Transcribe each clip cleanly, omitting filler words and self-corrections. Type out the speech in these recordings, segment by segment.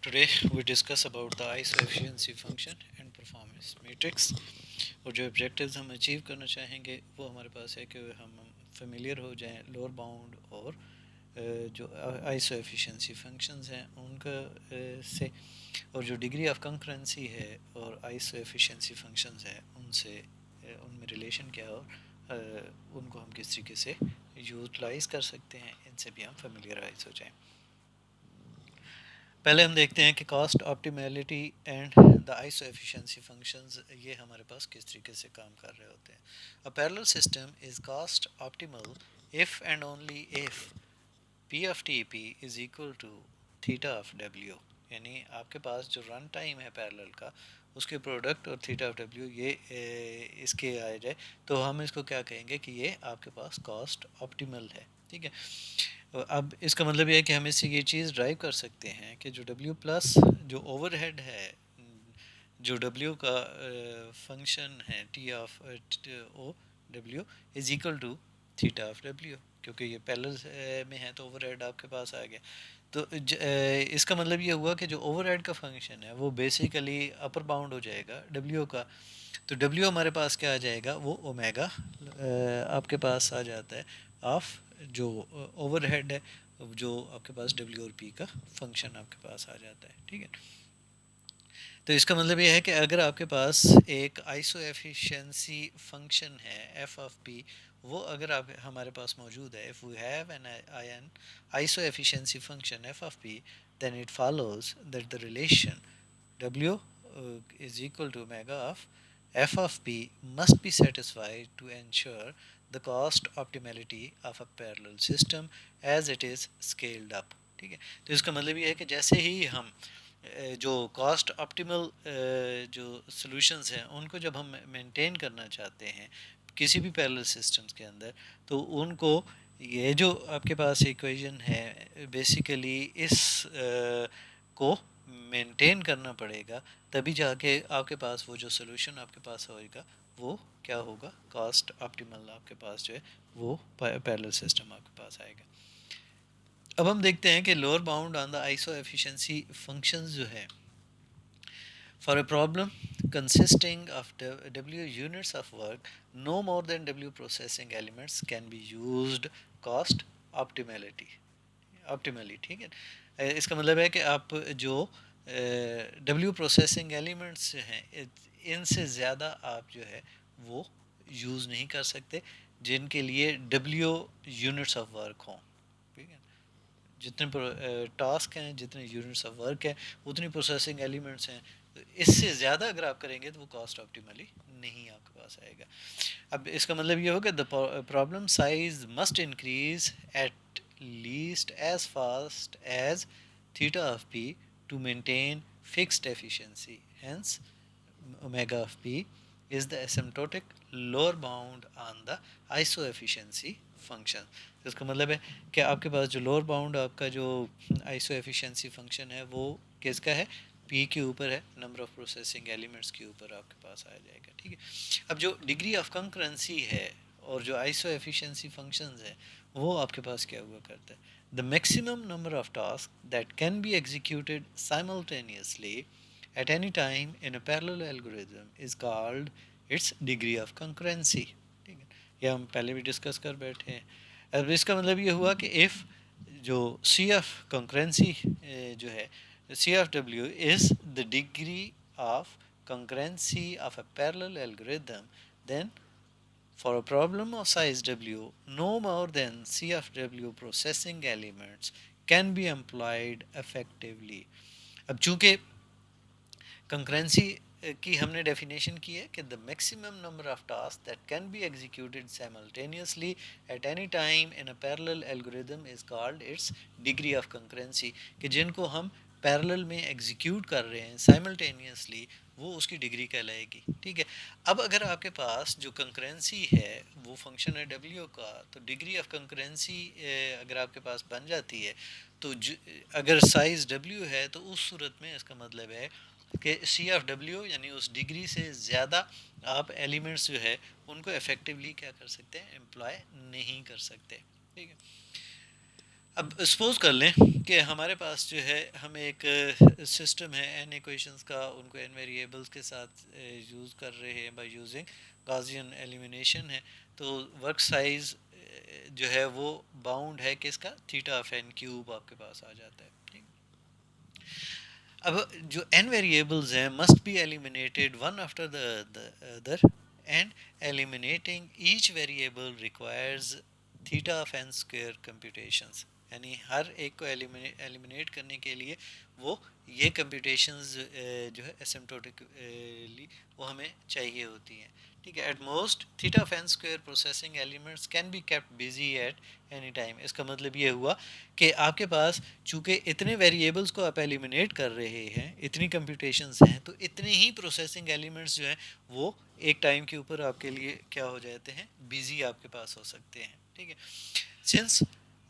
Today we discuss about the ISO efficiency function and performance matrix और जो objectives हम achieve करना चाहेंगे वो हमारे पास है कि हम फेमिलियर हो जाएं लोअर बाउंड और जो आइसो एफिशिएंसी फंक्शंस हैं उनका से और जो डिग्री ऑफ कंकरेंसी है और आइसो एफिशिएंसी फंक्शंस हैं उनसे उनमें रिलेशन क्या है और उनको हम किस तरीके से यूटिलाइज कर सकते हैं इनसे भी हम फेमिलियराइज हो जाएं। पहले हम देखते हैं कि cost optimality and the iso efficiency functions ये हमारे पास किस तरीके से काम कर रहे होते हैं। A parallel system is cost optimal if and only if P of T P is equal to theta of W, यानी आपके पास जो रन टाइम है पैरेलल का उसके प्रोडक्ट और थीटा ऑफ डब्ल्यू ये इसके आ जाए तो हम इसको क्या कहेंगे कि ये आपके पास कॉस्ट ऑप्टिमल है। ठीक है, अब इसका मतलब ये है कि हम इससे ये चीज़ ड्राइव कर सकते हैं कि जो W प्लस जो ओवरहेड है, जो W का फंक्शन है T of O W is equal to theta of W, क्योंकि ये पैरेलल में है तो ओवरहेड आपके पास आ गया। तो इसका मतलब ये हुआ कि जो ओवरहेड का फंक्शन है वो बेसिकली अपर बाउंड हो जाएगा W का। तो W हमारे पास क्या आ जाएगा, वो ओमेगा आपके पास आ जाता है ऑफ जो ओवरहेड है, जो आपके पास W और P का फंक्शन आपके पास आ जाता है। ठीक है, तो इसका मतलब ये है कि अगर आपके पास एक iso efficiency function F of of पी, वो अगर आप हमारे पास मौजूद है, if we have an iso efficiency function F of P, then it follows that the relation W is equal to omega of f of p must be satisfied to ensure the cost optimality of a parallel system as it is scaled up। ठीक है, तो इसका मतलब ये है कि जैसे ही हम जो कॉस्ट ऑप्टिमल जो सॉल्यूशंस हैं उनको जब हम मेंटेन करना चाहते हैं किसी भी पैरेलल सिस्टम्स के अंदर, तो उनको ये जो आपके पास इक्वेशन है बेसिकली इस को मेंटेन करना पड़ेगा, तभी जाके आपके पास वो जो सोल्यूशन आपके पास होएगा वो क्या होगा, कॉस्ट ऑप्टिमल आपके पास जो है वो पैरेलल सिस्टम आपके पास आएगा। अब हम देखते हैं कि lower bound on the iso efficiency functions जो है, for a problem consisting of W units of work, no more than W processing elements can be used cost optimality optimally। ठीक है, इसका मतलब है कि आप जो W प्रोसेसिंग एलिमेंट्स हैं इनसे ज़्यादा आप जो है वो यूज़ नहीं कर सकते जिनके लिए W यूनिट्स ऑफ वर्क हों। ठीक है, जितने टास्क हैं, जितने यूनिट्स ऑफ वर्क है, उतनी प्रोसेसिंग एलिमेंट्स हैं, तो इससे ज़्यादा अगर आप करेंगे तो वो कॉस्ट ऑप्टिमली नहीं आपके पास आएगा। अब इसका मतलब ये होगा the problem size must increase at least as fast as theta of P to maintain fixed efficiency, hence omega of p is the asymptotic lower bound on the iso efficiency function। तो इसका मतलब है कि आपके पास जो lower bound आपका जो iso efficiency function है वो किसका है, p के ऊपर है, नंबर ऑफ प्रोसेसिंग एलिमेंट्स के ऊपर आपके पास आ जाएगा। ठीक है, अब जो डिग्री ऑफ कंकरेंसी है और जो आइसो एफिशिएंसी फंक्शंस है वो आपके पास क्या हुआ करता है, the maximum number of task that can be executed simultaneously at any time in a parallel algorithm is called its degree of concurrency। ठीक है, ये हम पहले भी डिस्कस कर बैठे हैं। अब इसका मतलब ये हुआ कि इफ़ जो सी ऑफ कंकरेंसी जो है, C of W is the degree of concurrency of a parallel algorithm, then for a problem of size w, no more than C of w processing elements can be employed effectively। अब चूंकि concurrency की हमने definition की है कि the maximum number of task that can be executed simultaneously at any time in a parallel algorithm is called its degree of concurrency, कि जिनको हम पैरेलल में एग्जीक्यूट कर रहे हैं साइमल्टेनियसली वो उसकी डिग्री कहलाएगी। ठीक है, अब अगर आपके पास जो कंकरेंसी है वो फंक्शन है डब्ल्यू का, तो डिग्री ऑफ कंकरेंसी अगर आपके पास बन जाती है तो अगर साइज डब्ल्यू है तो उस सूरत में इसका मतलब है कि सी ऑफ डब्ल्यू यानी उस डिग्री से ज़्यादा आप एलिमेंट्स जो है उनको इफेक्टिवली क्या कर सकते हैं, एम्प्लॉय नहीं कर सकते। ठीक है, अब सपोज कर लें कि हमारे पास जो है हम एक सिस्टम है एन इक्वेशंस का, उनको एन वेरिएबल्स के साथ यूज़ कर रहे हैं बाय यूजिंग गॉसियन एलिमिनेशन है। तो वर्क साइज जो है वो बाउंड है किसका, थीटा ऑफ एन क्यूब आपके पास आ जाता है। ठीक, अब जो n वेरिएबल्स हैं must be eliminated one after the other, and eliminating each variable requires theta of n square computations. यानी हर एक को एलिमिनेट करने के लिए वो ये कंप्यूटेशंस जो है एसिम्प्टोटिकली वो हमें चाहिए होती हैं। ठीक है, at most theta of n square processing elements can be kept busy at any time. इसका मतलब ये हुआ कि आपके पास चूंकि इतने वेरिएबल्स को आप एलिमिनेट कर रहे हैं, इतनी कंप्यूटेशंस हैं, तो इतने ही प्रोसेसिंग एलिमेंट्स जो हैं वो एक टाइम के ऊपर आपके लिए क्या हो जाते हैं, बिजी आपके पास हो सकते हैं। ठीक है, since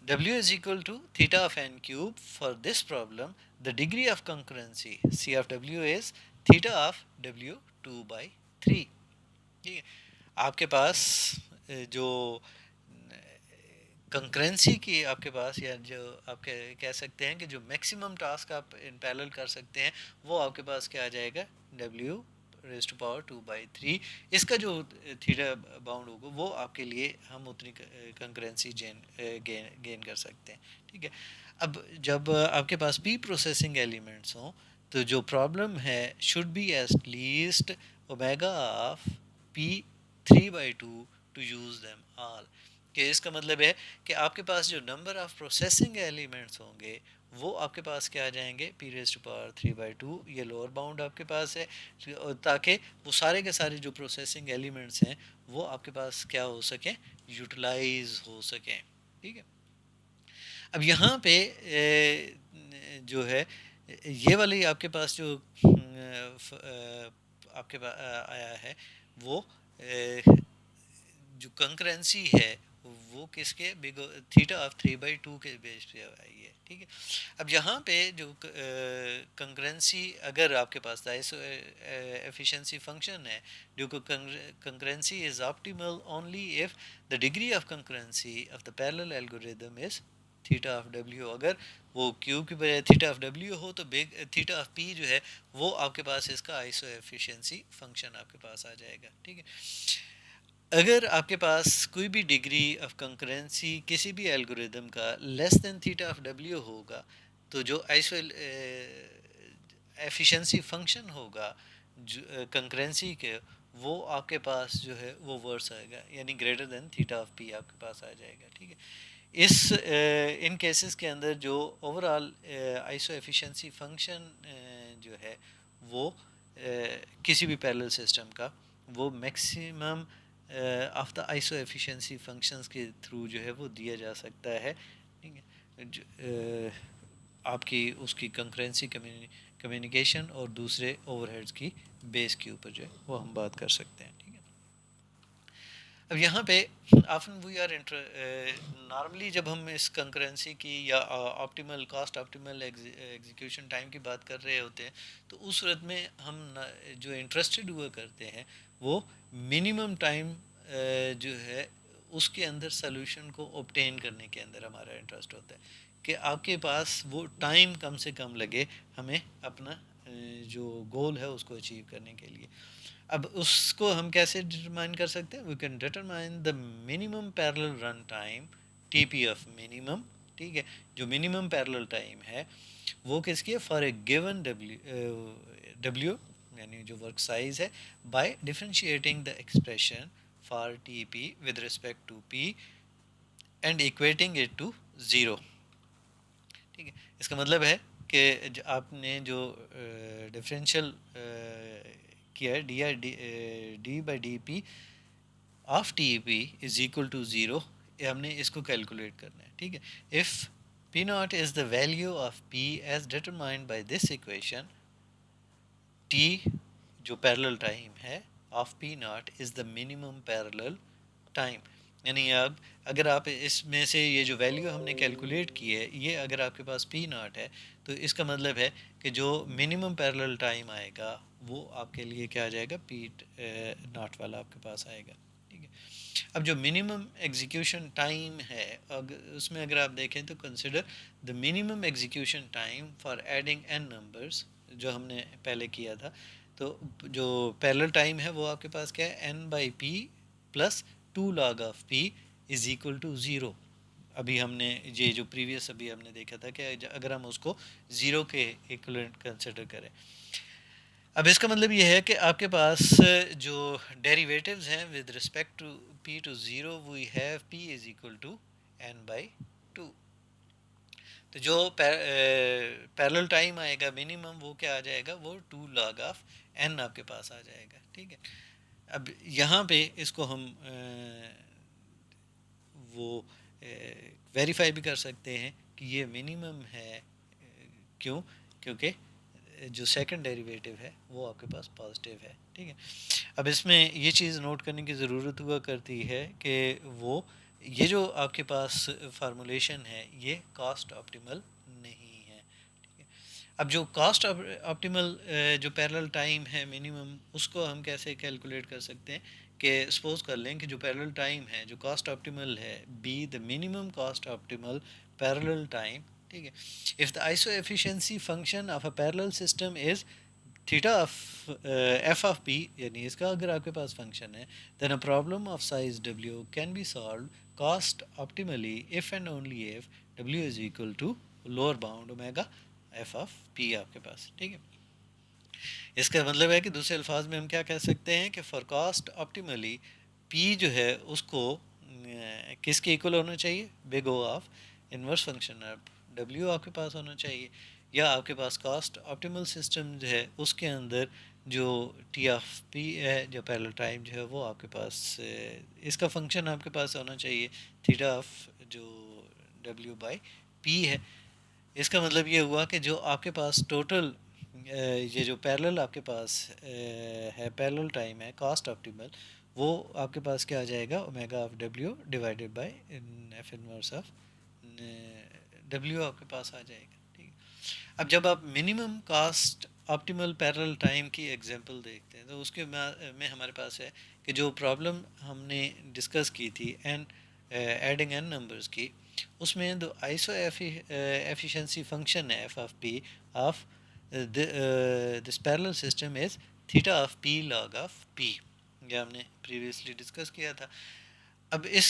W is equal to theta of n cube, for this problem the degree of concurrency C of W is theta of W 2 by 3। ठीक है, आपके पास जो कंकरेंसी की आपके पास, या जो आप कह सकते हैं कि जो मैक्सिमम टास्क आप इन पैरेलल कर सकते हैं, वो आपके पास क्या आ जाएगा, W रेज़ टू पावर 2/3। इसका जो थीटा बाउंड होगा वो आपके लिए हम उतनी कंकरेंसी गेन कर सकते हैं। ठीक है, अब जब आपके पास पी प्रोसेसिंग एलिमेंट्स हों तो जो प्रॉब्लम है should be at least omega of P 3/2 to use them all. कि इसका मतलब है कि आपके पास जो नंबर ऑफ प्रोसेसिंग एलिमेंट्स होंगे वो आपके पास क्या आ जाएंगे, पी रेज़ टू पावर 3/2, ये लोअर बाउंड आपके पास है, ताकि वो सारे के सारे जो प्रोसेसिंग एलिमेंट्स हैं वो आपके पास क्या हो सकें, यूटिलाइज हो सकें। ठीक है, अब यहाँ पे जो है ये वाली आपके पास जो आपके पास आया है वो जो कंकरेंसी है वो किसके, बिगो थीटा ऑफ 3/2 के बेस पे आई है। ठीक है, अब यहाँ पे जो कंकरेंसी अगर आपके पास एफिशिएंसी फंक्शन है, जो concurrency is optimal only if the degree of concurrency of the parallel algorithm is theta of W. अगर वो क्यू की बजाय थीटा ऑफ डब्ल्यू हो तो बिग थीटा ऑफ पी जो है वो आपके पास इसका आइसो एफिशिएंसी फंक्शन आपके पास आ जाएगा। ठीक है, अगर आपके पास कोई भी डिग्री ऑफ कंकरेंसी किसी भी एल्गोरिदम का less than theta of W होगा तो जो आइसो एफिशिएंसी फंक्शन होगा कंकरेंसी के, वो आपके पास जो है वो वर्स आएगा, यानी greater than theta of P आपके पास आ जाएगा। ठीक है, इस इन केसेस के अंदर जो ओवरऑल आइसो एफिशिएंसी फंक्शन जो है वो किसी भी पैरेलल सिस्टम का वो maximum of the iso efficiency functions के थ्रू जो है वो दिया जा सकता है। ठीक है, आपकी उसकी कंकरेंसी कम्युनिकेशन और दूसरे ओवरहेड्स की बेस के ऊपर जो है वो हम बात कर सकते हैं। ठीक है, अब यहाँ पे ऑफ्टन वी आर नॉर्मली जब हम इस कंकरेंसी की या optimal cost optimal execution time की बात कर रहे होते हैं तो उस सूरत में हम जो इंटरेस्टेड हुआ करते हैं वो मिनिमम टाइम जो है उसके अंदर सोल्यूशन को ऑब्टेन करने के अंदर हमारा इंटरेस्ट होता है कि आपके पास वो टाइम कम से कम लगे हमें अपना जो गोल है उसको अचीव करने के लिए। अब उसको हम कैसे डिटरमाइन कर सकते हैं, we can determine the minimum parallel run time TP of minimum. ठीक है, जो मिनिमम पैरेलल टाइम है वो किसकी है, फॉर ए गिवन डब्ल्यू यानी जो वर्क साइज है, by differentiating the expression for TP with respect to P and equating it to zero. ठीक है, इसका मतलब है कि आपने जो डिफरेंशियल किया है D by D P of T P is equal to zero, हमने इसको कैलकुलेट करना है। ठीक है, if P not is the value of P as determined by this equation, T जो पैरेलल टाइम है of P not is the minimum parallel time. यानी अब अगर आप इसमें से ये जो वैल्यू हमने कैलकुलेट की है ये अगर आपके पास पी नॉट है तो इसका मतलब है कि जो मिनिमम पैरेलल टाइम आएगा वो आपके लिए क्या आ जाएगा, पी नॉट वाला आपके पास आएगा। ठीक है, अब जो मिनिमम एग्जीक्यूशन टाइम है, उसमें अगर आप देखें तो consider the minimum execution time for adding N numbers, जो हमने पहले किया था। तो जो पैरेलल टाइम है वो आपके पास क्या है, N by P plus two log of P is equal to zero. अभी हमने ये जो प्रीवियस अभी हमने देखा था कि अगर हम उसको ज़ीरो के इक्वलेंट कंसिडर करें। अब इसका मतलब ये है कि आपके पास जो डेरिवेटिव्स हैं with respect to P to zero, we have P is equal to N by two. तो जो पैरेलल टाइम आएगा मिनिमम, वो क्या आ जाएगा, वो टू लॉग ऑफ एन आपके पास आ जाएगा। ठीक है। अब यहाँ पे इसको हम वो वेरीफाई भी कर सकते हैं कि ये मिनिमम है। क्यों? क्योंकि जो सेकंड डेरिवेटिव है वो आपके पास पॉजिटिव है। ठीक है। अब इसमें ये चीज़ नोट करने की ज़रूरत हुआ करती है कि वो ये जो आपके पास फार्मूलेशन है ये कॉस्ट ऑप्टिमल नहीं है। ठीक है। अब जो कॉस्ट ऑप्टिमल जो पैरेलल टाइम है मिनिमम, उसको हम कैसे कैलकुलेट कर सकते हैं कि सपोज कर लें कि जो पैरेलल टाइम है जो कॉस्ट ऑप्टिमल है, be the minimum cost optimal parallel time. ठीक है। If the iso efficiency function of a parallel system is theta of F of P, यानी इसका अगर आपके पास फंक्शन है, then a problem of size W can be solve cost optimally if and only if W is equal to lower bound omega F of P आपके पास। ठीक है। इसका मतलब है कि दूसरे अल्फाज में हम क्या कह सकते हैं कि फॉर कॉस्ट ऑप्टिमली पी जो है उसको किसके इक्वल होना चाहिए, big O of inverse function of W आपके पास होना चाहिए। या आपके पास कॉस्ट ऑप्टिमल सिस्टम जो है उसके अंदर जो टी ऑफ पी है, जो पैरेलल टाइम जो है वो आपके पास इसका फंक्शन आपके पास होना चाहिए थीटा ऑफ जो डब्ल्यू बाई पी है। इसका मतलब ये हुआ कि जो आपके पास टोटल ये जो पैरेलल आपके पास है, पैरेलल टाइम है कॉस्ट ऑप्टिमल, वो आपके पास क्या आ जाएगा, omega of W divided by F inverse of W आपके पास आ जाएगा। ठीक है। अब जब आप minimum cost optimal parallel time की एग्जांपल देखते हैं तो उसके में हमारे पास है कि जो प्रॉब्लम हमने डिस्कस की थी एन एडिंग एन नंबर्स की, उसमें जो iso efficiency function F of of P of this parallel system is theta of P log of P. ये हमने प्रीवियसली डिस्कस किया था। अब इस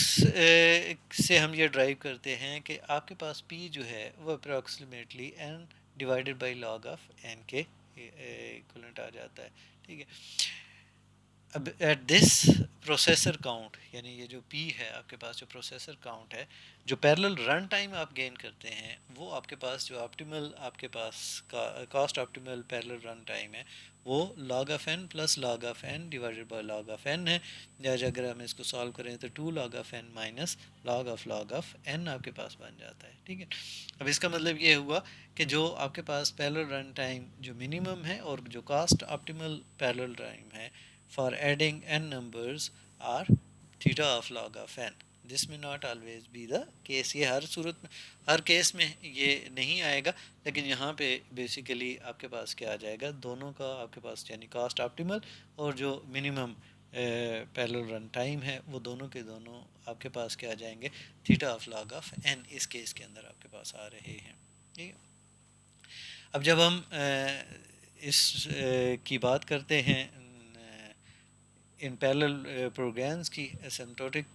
से हम ये ड्राइव करते हैं कि आपके पास पी जो है वो approximately N divided by log of N के इक्वलेंट आ जाता है। ठीक है। अब एट दिस प्रोसेसर काउंट, यानी ये जो पी है आपके पास जो प्रोसेसर काउंट है, जो पैरेलल रन टाइम आप गेन करते हैं वो आपके पास जो ऑप्टिमल आपके पास का cost optimal parallel run time है वो log of N plus log of N divided by log of N है। या अगर हम इसको सॉल्व करें तो टू लॉग ऑफ एन आपके पास बन जाता है। ठीक है। अब इसका मतलब ये हुआ कि जो आपके पास पैरेलल रन टाइम जो मिनिमम है और जो कॉस्ट ऑप्टिमल पैरेलल टाइम है for adding n numbers are theta of log of n. This may not always be the case, ये हर सूरत में हर केस में ये नहीं आएगा, लेकिन यहाँ पे बेसिकली आपके पास क्या आ जाएगा, दोनों का आपके पास यानी कॉस्ट ऑप्टिमल और जो मिनिमम पैरेलल रन टाइम है वो दोनों के दोनों आपके पास क्या आ जाएंगे, theta of log of N इस केस के अंदर आपके पास आ रहे हैं। ठीक है। अब जब हम इस की बात करते हैं इन पैरेलल प्रोग्राम्स की एसिम्प्टोटिक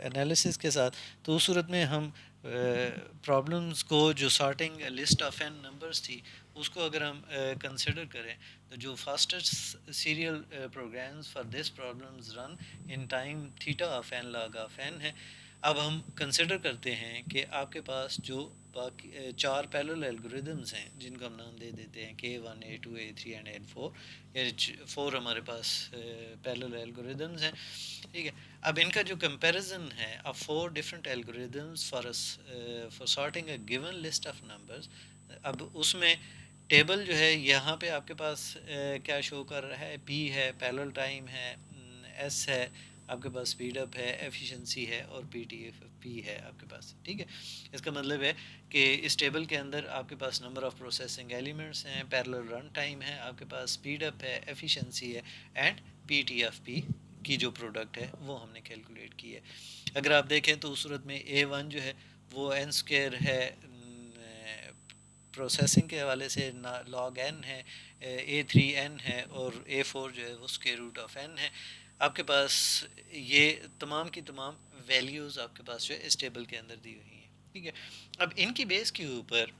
एनालिसिस के साथ, तो उस सूरत में हम प्रॉब्लम्स को जो sorting list of N numbers थी उसको अगर हम कंसिडर करें तो जो fastest serial programs for this problems run in time theta of N log of N है। अब हम कंसिडर करते हैं कि आपके पास जो बाकी चार पैरेलल एल्गोरिदम्स हैं जिनको हम नाम दे देते हैं K1 A2 A3 and N4, ये फोर हमारे पास पैरेलल एल्गोरिदम्स हैं। ठीक है। अब इनका जो कंपैरिजन है अब four different algorithms for sorting a given list of numbers, अब उसमें टेबल जो है यहाँ पे आपके पास क्या शो कर रहा है, पी है, पैरेलल टाइम है, एस है, आपके पास स्पीड अप है, एफिशिएंसी है और पी टी एफ पी है आपके पास। ठीक है। इसका मतलब है कि इस टेबल के अंदर आपके पास नंबर ऑफ़ प्रोसेसिंग एलिमेंट्स हैं, पैरेलल रन टाइम है, आपके पास स्पीड अप है, एफिशिएंसी है and P T F P की जो प्रोडक्ट है वो हमने कैलकुलेट की है। अगर आप देखें तो उस सूरत में A1 जो है वो n स्क्वायर है, प्रोसेसिंग के हवाले से ना log n है, A3 n है, और A4 जो है वो स्क्वायर रूट ऑफ n है। आपके पास ये तमाम की तमाम वैल्यूज़ आपके पास जो है इस टेबल के अंदर दी हुई हैं, ठीक है। अब इनकी बेस के ऊपर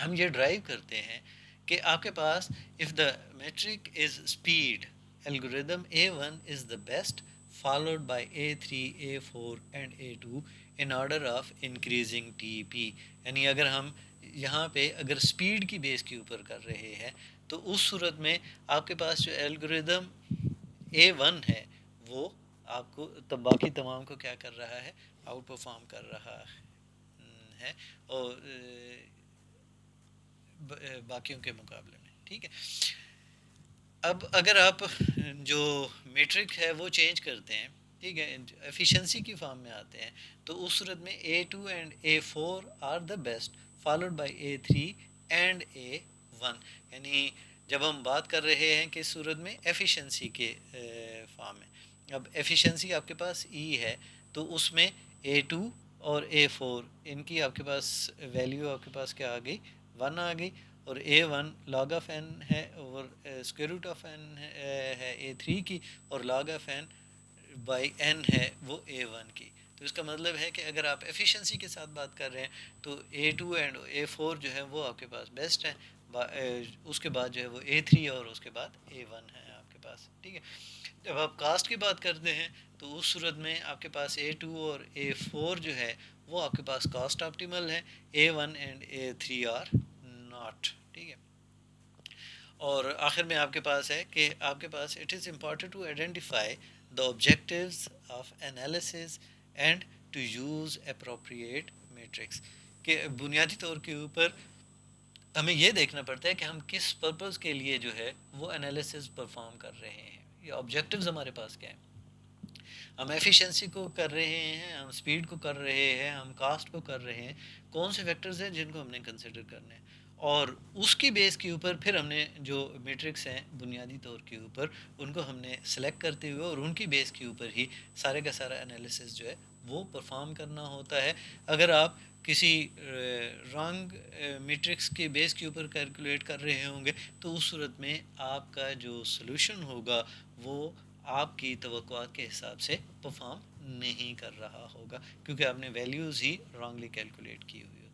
हम ये ड्राइव करते हैं कि आपके पास if the metric is speed, algorithm A1 is the best followed by A3, A4 and A2 in order of increasing TP। यानी अगर हम यहाँ पे अगर स्पीड की बेस के ऊपर कर रहे हैं तो उस सूरत में आपके पास जो एल्गोरिदम A1 है वो आपको तब बाकी तमाम को क्या कर रहा है, आउट परफॉर्म कर रहा है, और बाकियों के मुकाबले में, ठीक है। अब अगर आप जो मीट्रिक है वो चेंज करते हैं, ठीक है, एफिशिएंसी की फॉर्म में आते हैं, तो उस सूरत में A2 and A4 are the best followed by A3 and A1। यानी जब हम बात कर रहे हैं किस सूरत में, एफिशिएंसी के फॉर्म में। अब एफिशिएंसी आपके पास E है तो उसमें A2 और A4 इनकी आपके पास वैल्यू आपके पास क्या आ गई, 1 आ गई, और A1 log ऑफ n है, और स्क्वायर रूट ऑफ n है A3 की, और log of n by n है वो A1 की। तो इसका मतलब है कि अगर आप एफिशिएंसी के साथ बात कर रहे हैं तो A2 एंड A4 जो है वो आपके पास बेस्ट है, उसके बाद जो है वो A3 और उसके बाद A1 है आपके पास, ठीक है। जब आप कास्ट की बात करते हैं तो उस सूरत में आपके पास A2 और A4 जो है वो आपके पास कास्ट ऑप्टिमल है, A1 and A3 are not, ठीक है। और आखिर में आपके पास है कि आपके पास it is important to identify the objectives of analysis and to use appropriate metrics, के बुनियादी तौर के ऊपर हमें ये देखना पड़ता है कि हम किस पर्पस के लिए जो है वो एनालिसिस परफॉर्म कर रहे हैं, ये ऑब्जेक्टिव्स हमारे पास क्या है। हम एफिशिएंसी को कर रहे हैं, हम स्पीड को कर रहे हैं, हम कास्ट को कर रहे हैं, कौन से फैक्टर्स हैं जिनको हमने कंसिडर करना है, और उसकी बेस के ऊपर फिर हमने जो मैट्रिक्स हैं बुनियादी तौर के ऊपर उनको हमने सेलेक्ट करते हुए और उनकी बेस के ऊपर ही सारे का सारा एनालिसिस जो है वो परफॉर्म करना होता है। अगर आप किसी रॉन्ग मैट्रिक्स के बेस के ऊपर कैलकुलेट कर रहे होंगे तो उस सूरत में आपका जो सलूशन होगा वो आपकी तवक्कुआत के हिसाब से परफॉर्म नहीं कर रहा होगा, क्योंकि आपने वैल्यूज़ ही रॉन्गली कैलकुलेट की हुई